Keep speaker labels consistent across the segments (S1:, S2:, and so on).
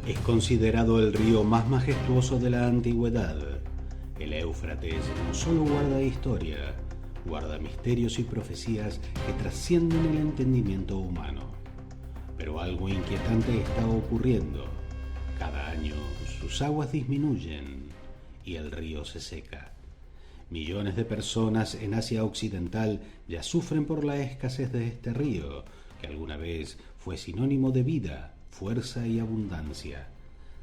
S1: Es considerado el río más majestuoso de la antigüedad. El Éufrates no solo guarda historia, guarda misterios y profecías que trascienden el entendimiento humano. Pero algo inquietante está ocurriendo. Cada año sus aguas disminuyen y el río se seca. Millones de personas en Asia Occidental ya sufren por la escasez de este río, que alguna vez fue sinónimo de vida, fuerza y abundancia.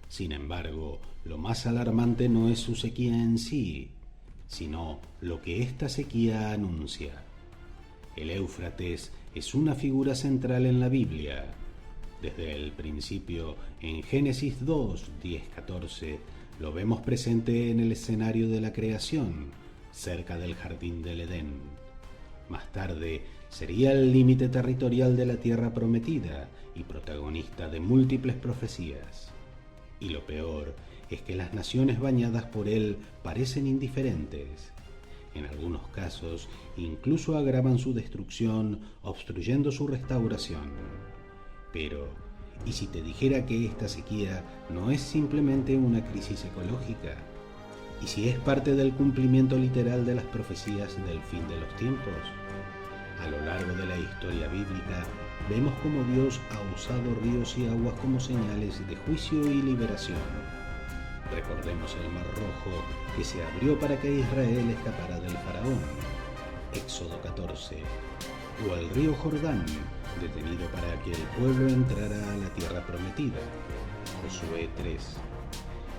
S1: Sin embargo, lo más alarmante no es su sequía en sí, sino lo que esta sequía anuncia. El Éufrates es una figura central en la Biblia. Desde el principio, en Génesis 2, 10, 14, lo vemos presente en el escenario de la creación, cerca del jardín del Edén. Más tarde, sería el límite territorial de la tierra prometida y protagonista de múltiples profecías. Y lo peor es que las naciones bañadas por él parecen indiferentes. En algunos casos, incluso agravan su destrucción, obstruyendo su restauración. Pero, ¿y si te dijera que esta sequía no es simplemente una crisis ecológica? ¿Y si es parte del cumplimiento literal de las profecías del fin de los tiempos? A lo largo de la historia bíblica, vemos cómo Dios ha usado ríos y aguas como señales de juicio y liberación. Recordemos el Mar Rojo, que se abrió para que Israel escapara del faraón, Éxodo 14, o el río Jordán, detenido para que el pueblo entrara a la tierra prometida, Josué 3.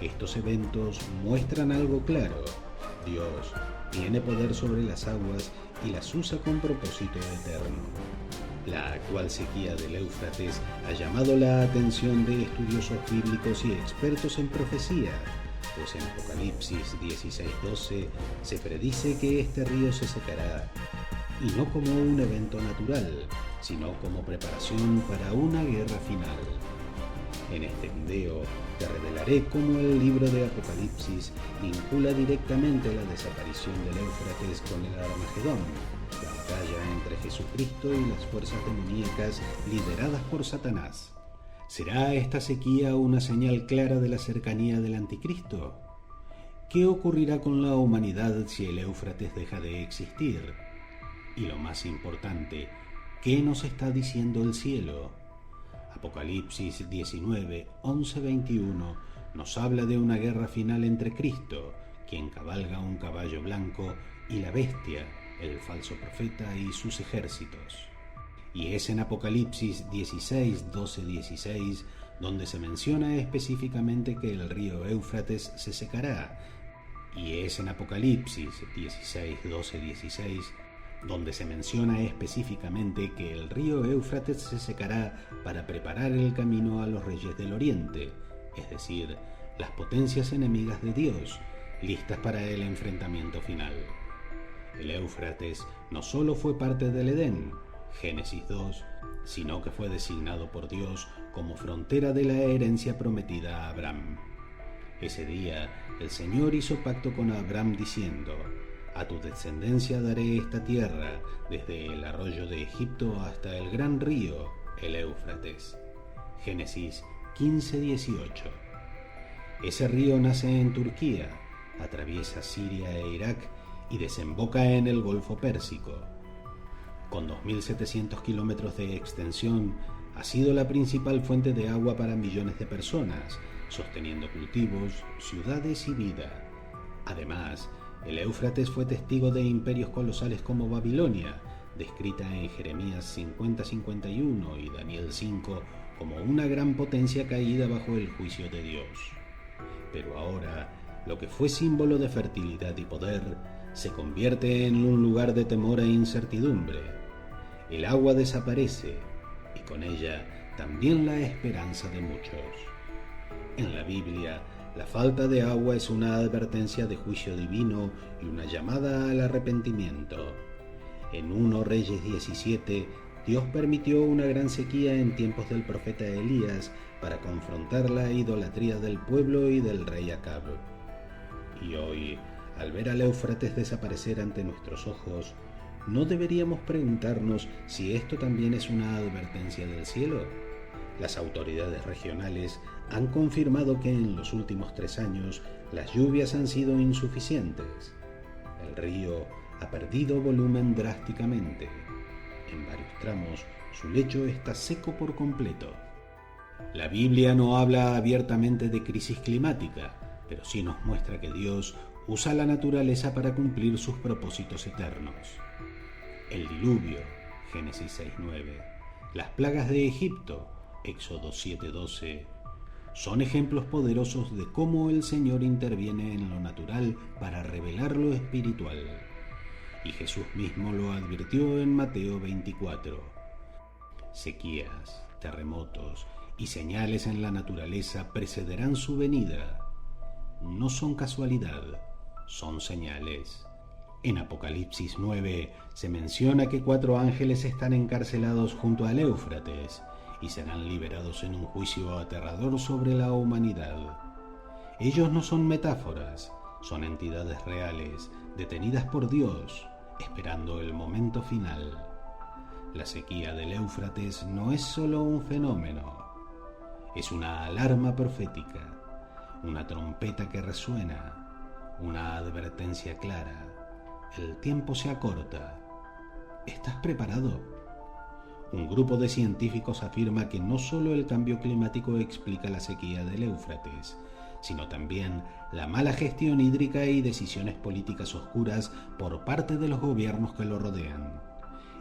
S1: Estos eventos muestran algo claro: Dios tiene poder sobre las aguas y las usa con propósito eterno. La actual sequía del Éufrates ha llamado la atención de estudiosos bíblicos y expertos en profecía, pues en Apocalipsis 16:12 se predice que este río se secará, y no como un evento natural, sino como preparación para una guerra final. En este video te revelaré cómo el libro de Apocalipsis vincula directamente la desaparición del Éufrates con el Armagedón, la batalla entre Jesucristo y las fuerzas demoníacas lideradas por Satanás. ¿Será esta sequía una señal clara de la cercanía del Anticristo? ¿Qué ocurrirá con la humanidad si el Éufrates deja de existir? Y lo más importante, ¿qué nos está diciendo el cielo? Apocalipsis 19, 11-21 nos habla de una guerra final entre Cristo, quien cabalga un caballo blanco, y la bestia, el falso profeta y sus ejércitos. Y es en Apocalipsis 16, 12-16 donde se menciona específicamente que el río Éufrates se secará, y es en Apocalipsis 16, 12-16 donde se menciona específicamente que el río Éufrates se secará para preparar el camino a los reyes del oriente, es decir, las potencias enemigas de Dios, listas para el enfrentamiento final. El Éufrates no solo fue parte del Edén, Génesis 2, sino que fue designado por Dios como frontera de la herencia prometida a Abraham. Ese día, el Señor hizo pacto con Abraham diciendo: a tu descendencia daré esta tierra, desde el arroyo de Egipto hasta el gran río, el Éufrates. Génesis 15:18. Ese río nace en Turquía, atraviesa Siria e Irak y desemboca en el Golfo Pérsico. Con 2.700 kilómetros de extensión, ha sido la principal fuente de agua para millones de personas, sosteniendo cultivos, ciudades y vida. Además, el Éufrates fue testigo de imperios colosales como Babilonia, descrita en Jeremías 50:51 y Daniel 5 como una gran potencia caída bajo el juicio de Dios. Pero ahora, lo que fue símbolo de fertilidad y poder, se convierte en un lugar de temor e incertidumbre. El agua desaparece, y con ella también la esperanza de muchos. En la Biblia, la falta de agua es una advertencia de juicio divino y una llamada al arrepentimiento. En 1 Reyes 17, Dios permitió una gran sequía en tiempos del profeta Elías para confrontar la idolatría del pueblo y del rey Acab. Y hoy, al ver al Éufrates desaparecer ante nuestros ojos, ¿no deberíamos preguntarnos si esto también es una advertencia del cielo? Las autoridades regionales han confirmado que en los últimos 3 años las lluvias han sido insuficientes. El río ha perdido volumen drásticamente. En varios tramos, su lecho está seco por completo. La Biblia no habla abiertamente de crisis climática, pero sí nos muestra que Dios usa la naturaleza para cumplir sus propósitos eternos. El diluvio, Génesis 6:9, las plagas de Egipto, Éxodo 7:12, son ejemplos poderosos de cómo el Señor interviene en lo natural para revelar lo espiritual. Y Jesús mismo lo advirtió en Mateo 24. Sequías, terremotos y señales en la naturaleza precederán su venida. No son casualidad, son señales. En Apocalipsis 9 se menciona que 4 ángeles están encarcelados junto al Éufrates y serán liberados en un juicio aterrador sobre la humanidad. Ellos no son metáforas, son entidades reales, detenidas por Dios, esperando el momento final. La sequía del Éufrates no es solo un fenómeno, es una alarma profética, una trompeta que resuena, una advertencia clara. El tiempo se acorta. ¿Estás preparado? Un grupo de científicos afirma que no solo el cambio climático explica la sequía del Éufrates, sino también la mala gestión hídrica y decisiones políticas oscuras por parte de los gobiernos que lo rodean.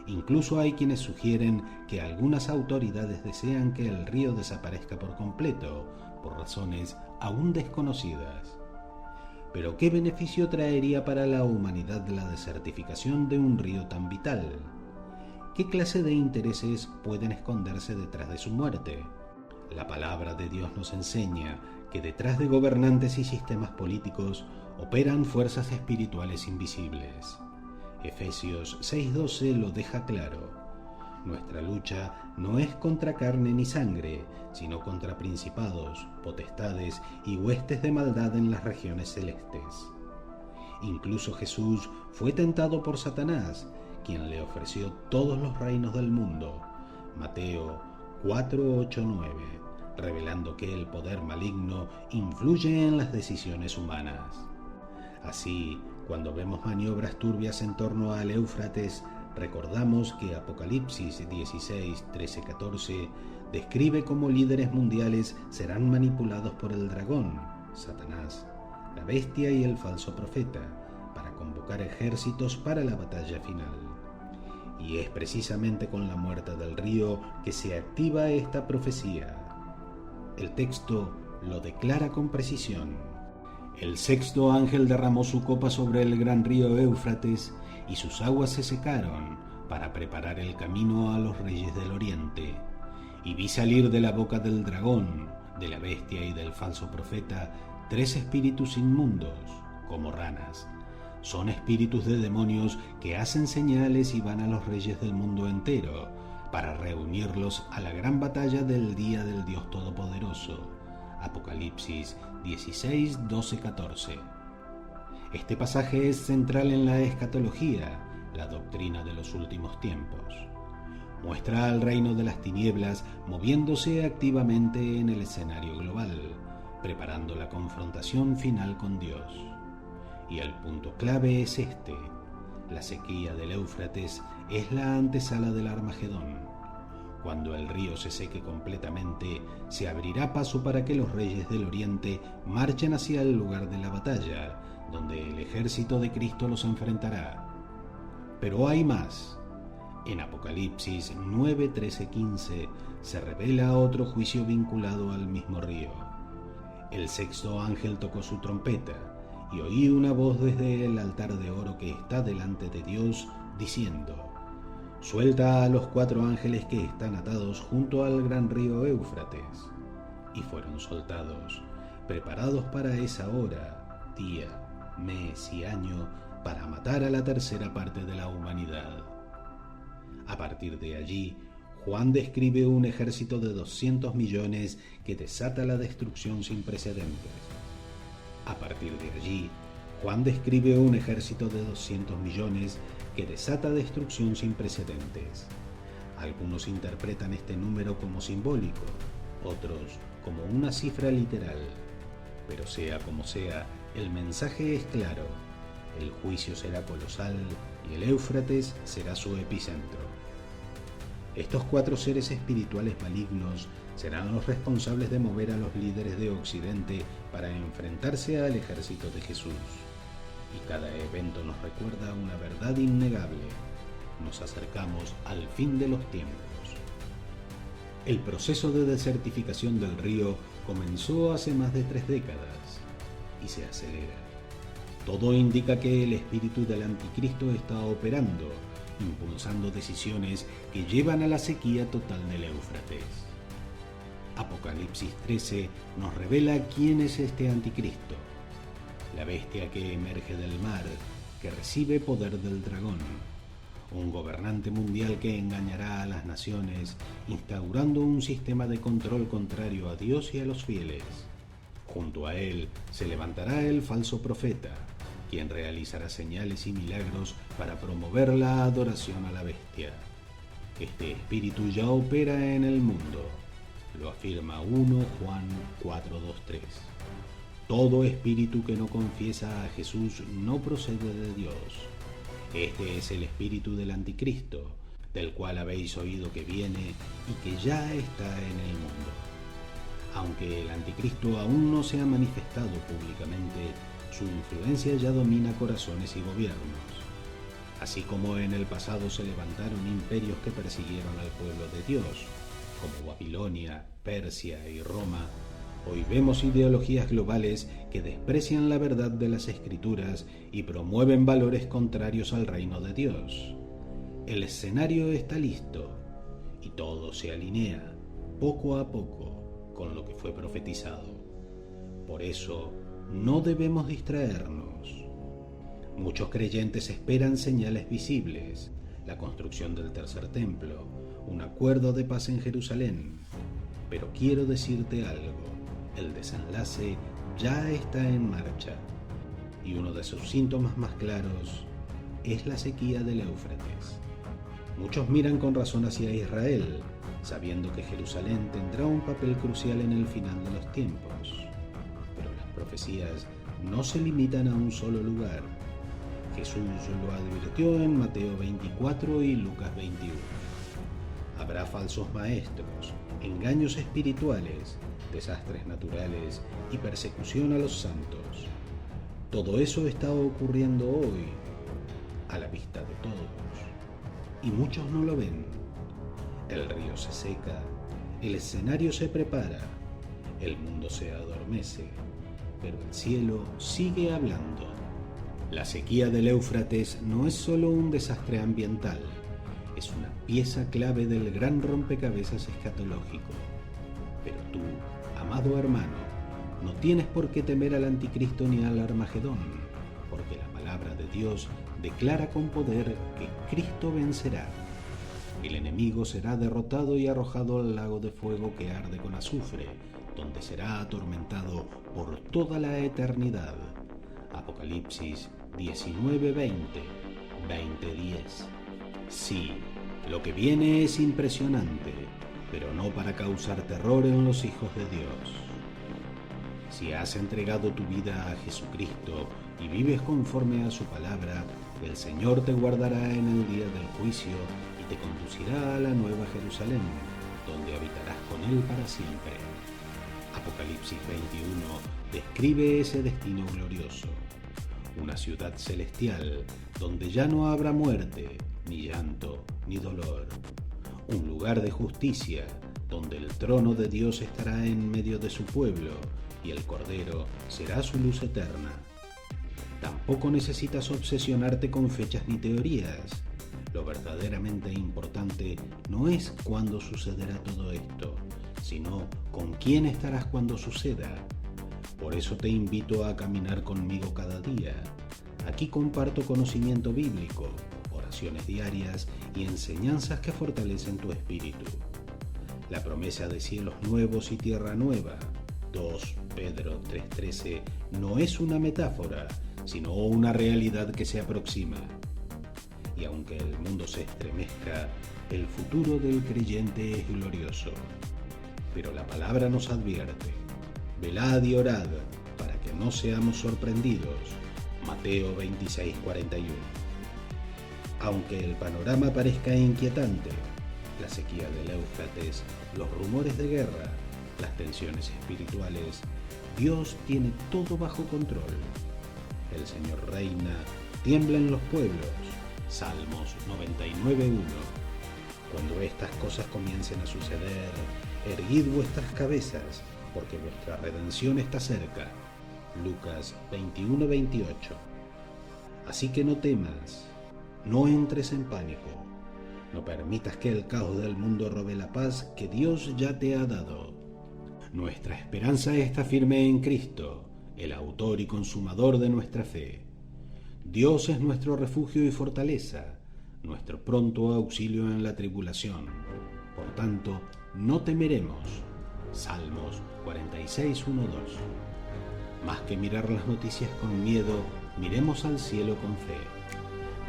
S1: Incluso hay quienes sugieren que algunas autoridades desean que el río desaparezca por completo, por razones aún desconocidas. Pero ¿qué beneficio traería para la humanidad la desertificación de un río tan vital? ¿Qué clase de intereses pueden esconderse detrás de su muerte? La palabra de Dios nos enseña que detrás de gobernantes y sistemas políticos operan fuerzas espirituales invisibles. Efesios 6:12 lo deja claro. Nuestra lucha no es contra carne ni sangre, sino contra principados, potestades y huestes de maldad en las regiones celestes. Incluso Jesús fue tentado por Satanás, quien le ofreció todos los reinos del mundo. Mateo 4:8-9, revelando que el poder maligno influye en las decisiones humanas. Así, cuando vemos maniobras turbias en torno al Éufrates, recordamos que Apocalipsis 16, 13-14 describe cómo líderes mundiales serán manipulados por el dragón, Satanás, la bestia y el falso profeta, para convocar ejércitos para la batalla final. Y es precisamente con la muerte del río que se activa esta profecía. El texto lo declara con precisión. El sexto ángel derramó su copa sobre el gran río Éufrates y sus aguas se secaron para preparar el camino a los reyes del oriente. Y vi salir de la boca del dragón, de la bestia y del falso profeta 3 espíritus inmundos, como ranas. Son espíritus de demonios que hacen señales y van a los reyes del mundo entero para reunirlos a la gran batalla del día del Dios Todopoderoso. Apocalipsis 16, 12-14. Este pasaje es central en la escatología, la doctrina de los últimos tiempos. Muestra al reino de las tinieblas moviéndose activamente en el escenario global, preparando la confrontación final con Dios. Y el punto clave es este: la sequía del Éufrates es la antesala del Armagedón. Cuando el río se seque completamente, se abrirá paso para que los reyes del oriente marchen hacia el lugar de la batalla, donde el ejército de Cristo los enfrentará. Pero hay más. En Apocalipsis 9, 13-15 se revela otro juicio vinculado al mismo río. El sexto ángel tocó su trompeta, y oí una voz desde el altar de oro que está delante de Dios, diciendo: «Suelta a los 4 ángeles que están atados junto al gran río Éufrates». Y fueron soltados, preparados para esa hora, día, mes y año, para matar a la tercera parte de la humanidad. A partir de allí, Juan describe un ejército de 200 millones que desata la destrucción sin precedentes. A partir de allí, Juan describe un ejército de 200 millones que desata destrucción sin precedentes. Algunos interpretan este número como simbólico, otros como una cifra literal. Pero sea como sea, el mensaje es claro. El juicio será colosal y el Éufrates será su epicentro. Estos 4 seres espirituales malignos serán los responsables de mover a los líderes de Occidente para enfrentarse al ejército de Jesús. Y cada evento nos recuerda una verdad innegable. Nos acercamos al fin de los tiempos. El proceso de desertificación del río comenzó hace más de 3 décadas y se acelera. Todo indica que el espíritu del anticristo está operando, impulsando decisiones que llevan a la sequía total del Éufrates. Apocalipsis 13 nos revela quién es este anticristo, la bestia que emerge del mar, que recibe poder del dragón, un gobernante mundial que engañará a las naciones, instaurando un sistema de control contrario a Dios y a los fieles. Junto a él se levantará el falso profeta, quien realizará señales y milagros para promover la adoración a la bestia. Este espíritu ya opera en el mundo, lo afirma 1 Juan 4:2-3. Todo espíritu que no confiesa a Jesús no procede de Dios. Este es el espíritu del anticristo, del cual habéis oído que viene y que ya está en el mundo. Aunque el anticristo aún no se ha manifestado públicamente, su influencia ya domina corazones y gobiernos. Así como en el pasado se levantaron imperios que persiguieron al pueblo de Dios, como Babilonia, Persia y Roma, hoy vemos ideologías globales que desprecian la verdad de las Escrituras y promueven valores contrarios al reino de Dios. El escenario está listo y todo se alinea, poco a poco, con lo que fue profetizado. Por eso, no debemos distraernos. Muchos creyentes esperan señales visibles, la construcción del tercer templo, un acuerdo de paz en Jerusalén. Pero quiero decirte algo, el desenlace ya está en marcha, y uno de sus síntomas más claros es la sequía del Éufrates. Muchos miran con razón hacia Israel, sabiendo que Jerusalén tendrá un papel crucial en el final de los tiempos. Pero las profecías no se limitan a un solo lugar. Jesús lo advirtió en Mateo 24 y Lucas 21. Habrá falsos maestros, engaños espirituales, desastres naturales y persecución a los santos. Todo eso está ocurriendo hoy, a la vista de todos, y muchos no lo ven. El río se seca, el escenario se prepara, el mundo se adormece, pero el cielo sigue hablando. La sequía del Éufrates no es solo un desastre ambiental, es una pieza clave del gran rompecabezas escatológico. Pero tú, amado hermano, no tienes por qué temer al anticristo ni al Armagedón, porque la palabra de Dios declara con poder que Cristo vencerá. El enemigo será derrotado y arrojado al lago de fuego que arde con azufre, donde será atormentado por toda la eternidad. Apocalipsis 19:20, 20:10. Sí, lo que viene es impresionante, pero no para causar terror en los hijos de Dios. Si has entregado tu vida a Jesucristo y vives conforme a su palabra, el Señor te guardará en el día del juicio y te conducirá a la nueva Jerusalén, donde habitarás con Él para siempre. Apocalipsis 21 describe ese destino glorioso, una ciudad celestial donde ya no habrá muerte, ni llanto, ni dolor, un lugar de justicia donde el trono de Dios estará en medio de su pueblo y el Cordero será su luz eterna. Tampoco necesitas obsesionarte con fechas ni teorías. Lo verdaderamente importante no es cuándo sucederá todo esto, sino con quién estarás cuando suceda. Por eso te invito a caminar conmigo cada día. Aquí comparto conocimiento bíblico, oraciones diarias y enseñanzas que fortalecen tu espíritu. La promesa de cielos nuevos y tierra nueva, 2 Pedro 3:13, no es una metáfora, sino una realidad que se aproxima. Y aunque el mundo se estremezca, el futuro del creyente es glorioso. pero la palabra nos advierte: velad y orad para que no seamos sorprendidos. Mateo 26:41. Aunque el panorama parezca inquietante, la sequía del Éufrates, los rumores de guerra, las tensiones espirituales, Dios tiene todo bajo control. El Señor reina, tiemblan los pueblos. Salmos 99:1. Cuando estas cosas comiencen a suceder, erguid vuestras cabezas, porque vuestra redención está cerca. Lucas 21:28. Así que no temas, no entres en pánico, no permitas que el caos del mundo robe la paz que Dios ya te ha dado. Nuestra esperanza está firme en Cristo, el autor y consumador de nuestra fe. Dios es nuestro refugio y fortaleza, nuestro pronto auxilio en la tribulación. Por tanto, no temeremos. Salmos 46:1-2. Más que mirar las noticias con miedo, miremos al cielo con fe.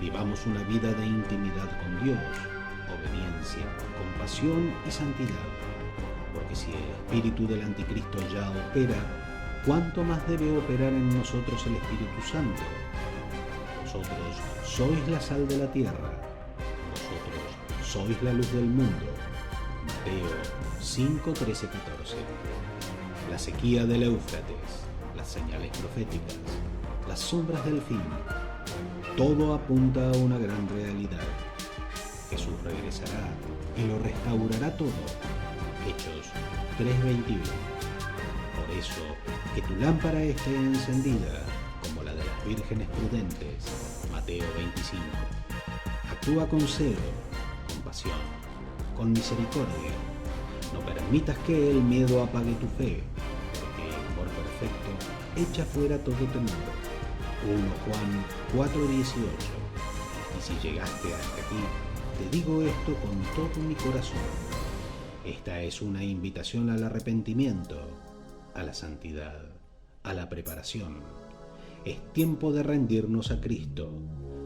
S1: Vivamos una vida de intimidad con Dios, obediencia, compasión y santidad. Porque si el espíritu del anticristo ya opera, ¿cuánto más debe operar en nosotros el Espíritu Santo? Vosotros sois la sal de la tierra, vosotros sois la luz del mundo. Mateo 5:13-14. La sequía del Éufrates, las señales proféticas, las sombras del fin, todo apunta a una gran realidad. Jesús regresará y lo restaurará todo. Hechos 3:21. Por eso, que tu lámpara esté encendida como la de las vírgenes prudentes. Mateo 25. Actúa con celo, con pasión, con misericordia. No permitas que el miedo apague tu fe, porque el amor perfecto echa fuera todo temor. 1 Juan 4:18. Y si llegaste hasta aquí, te digo esto con todo mi corazón. Esta es una invitación al arrepentimiento, a la santidad, a la preparación. Es tiempo de rendirnos a Cristo,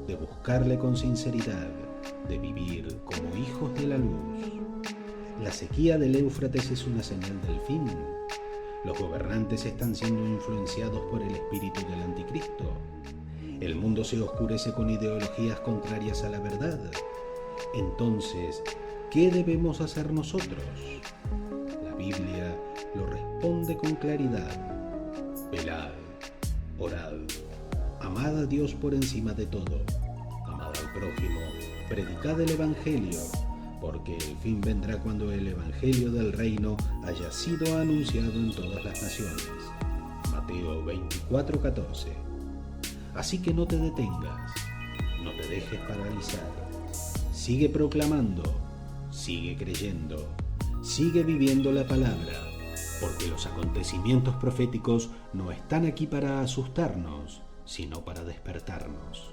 S1: de buscarle con sinceridad, de vivir como hijos de la luz. La sequía del Éufrates es una señal del fin. Los gobernantes están siendo influenciados por el espíritu del anticristo. El mundo se oscurece con ideologías contrarias a la verdad. Entonces, ¿qué debemos hacer nosotros? La Biblia lo responde con claridad. Velad, orad, amad a Dios por encima de todo, amad al prójimo, predicad el Evangelio, porque el fin vendrá cuando el Evangelio del reino haya sido anunciado en todas las naciones. Mateo 24:14. Así que no te detengas, no te dejes paralizar. Sigue proclamando, sigue creyendo, sigue viviendo la palabra, porque los acontecimientos proféticos no están aquí para asustarnos, sino para despertarnos.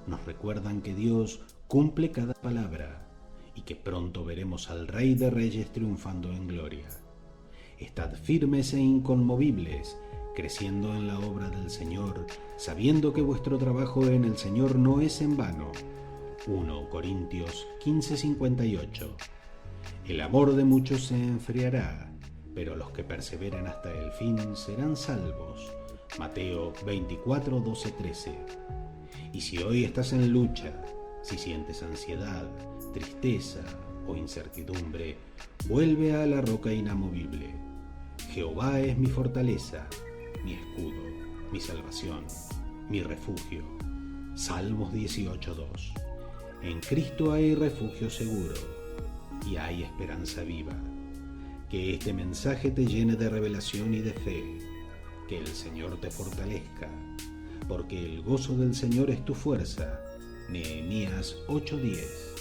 S1: Nos recuerdan que Dios cumple cada palabra y que pronto veremos al Rey de Reyes triunfando en gloria. Estad firmes e inconmovibles, creciendo en la obra del Señor, sabiendo que vuestro trabajo en el Señor no es en vano. 1 Corintios 15:58. El amor de muchos se enfriará, pero los que perseveren hasta el fin serán salvos. Mateo 24:12-13. Y si hoy estás en lucha, si sientes ansiedad, tristeza o incertidumbre, vuelve a la roca inamovible. Jehová es mi fortaleza, mi escudo, mi salvación, mi refugio. Salmos 18:2. En Cristo hay refugio seguro y hay esperanza viva. Que este mensaje te llene de revelación y de fe. Que el Señor te fortalezca, porque el gozo del Señor es tu fuerza. Nehemías 8:10.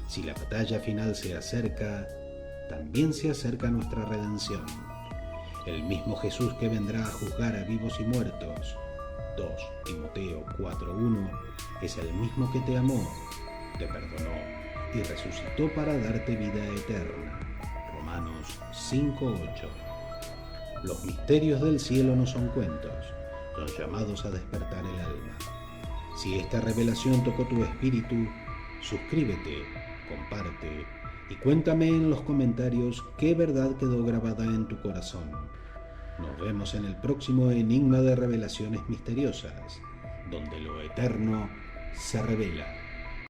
S1: Si la batalla final se acerca, también se acerca nuestra redención. El mismo Jesús que vendrá a juzgar a vivos y muertos, 2 Timoteo 4:1, es el mismo que te amó, te perdonó y resucitó para darte vida eterna. Romanos 5:8. Los misterios del cielo no son cuentos, son llamados a despertar el alma. Si esta revelación tocó tu espíritu, suscríbete, comparte y cuéntame en los comentarios qué verdad quedó grabada en tu corazón. Nos vemos en el próximo Enigma de Revelaciones Misteriosas, donde lo eterno se revela.